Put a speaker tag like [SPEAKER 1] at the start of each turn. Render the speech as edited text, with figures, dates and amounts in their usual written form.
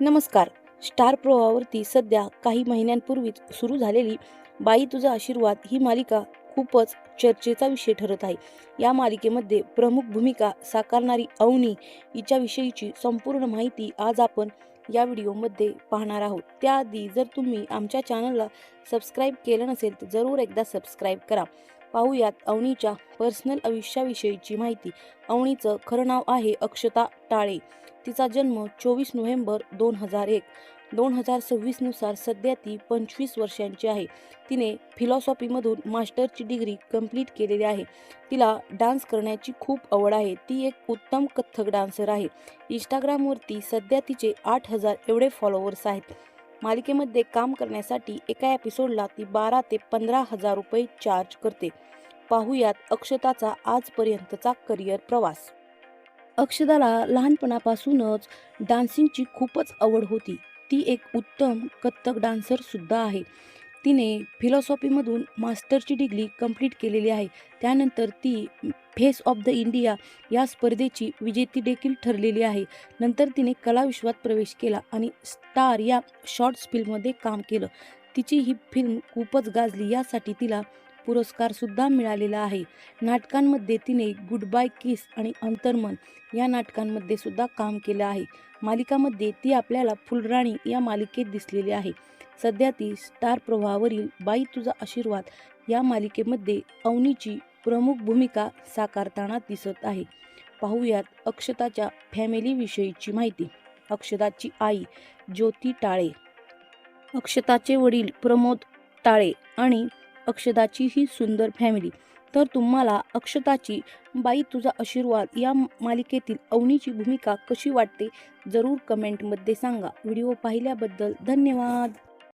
[SPEAKER 1] नमस्कार. स्टार प्रवाहावरती सध्या काही महिन्यांपूर्वीच सुरू झालेली बाई तुझा आशीर्वाद ही मालिका खूपच चर्चेचा विषय ठरत आहे. या मालिकेमध्ये प्रमुख भूमिका साकारणारी अवनी हिच्याविषयीची संपूर्ण माहिती आज आपण या व्हिडिओमध्ये पाहणार आहोत. त्याआधी जर तुम्ही आमच्या चॅनलला सबस्क्राईब केलं नसेल तर जरूर एकदा सबस्क्राईब करा. पाहूयात अवनीच्या पर्सनल आयुष्याविषयीची माहिती. अवनीचं खरं नाव आहे अक्षता टाळे. तिचा जन्म 24 नोव्हेंबर 2001. 2026 नुसार सध्या ती 25 वर्षांची आहे. तिने फिलॉसॉफीमधून मास्टरची डिग्री कंप्लीट केलेली आहे. तिला डान्स करण्याची खूप आवड आहे. ती एक उत्तम कथ्थक डान्सर आहे. इंस्टाग्रामवरती सध्या तिचे 8,000 एवढे फॉलोअर्स आहेत. मालिकेमध्ये काम करण्यासाठी एका एपिसोडला ती 12 ते 15,000 रुपये चार्ज करते. पाहूयात अक्षताचा आजपर्यंतचा करिअर प्रवास. अक्षताला लहानपणापासूनच डान्सिंगची खूपच आवड होती. ती एक उत्तम कथ्थक डान्सर सुद्धा आहे. तिने फिलॉसॉफीमधून मास्टरची डिग्री कंप्लीट केलेली आहे. त्यानंतर ती फेस ऑफ द इंडिया या स्पर्धेची विजेती देखील ठरलेली आहे. नंतर तिने कलाविश्वात प्रवेश केला आणि स्टार या शॉर्ट्स फिल्ममध्ये काम केलं. तिची ही फिल्म खूपच गाजली, यासाठी तिला पुरस्कारसुद्धा मिळालेला आहे. नाटकांमध्ये तिने गुड बाय किस आणि अंतर्मन या नाटकांमध्ये सुद्धा काम केलं आहे. मालिकामध्ये ती आपल्याला फुलराणी या मालिकेत दिसलेली आहे. सध्या ती स्टार प्रवाहावरील बाई तुझा आशीर्वाद या मालिकेमध्ये अवनीची प्रमुख भूमिका साकारताना दिसत आहे. पाहूयात अक्षताच्या फॅमिलीविषयीची माहिती. अक्षताची आई ज्योती टाळे, अक्षताचे वडील प्रमोद टाळे आणि अक्षताची ही सुंदर फॅमिली. तर तुम्हाला अक्षताची बाई तुझा आशीर्वाद या मालिकेतील अवनीची भूमिका कशी वाटते जरूर कमेंटमध्ये सांगा. व्हिडिओ पाहिल्याबद्दल धन्यवाद.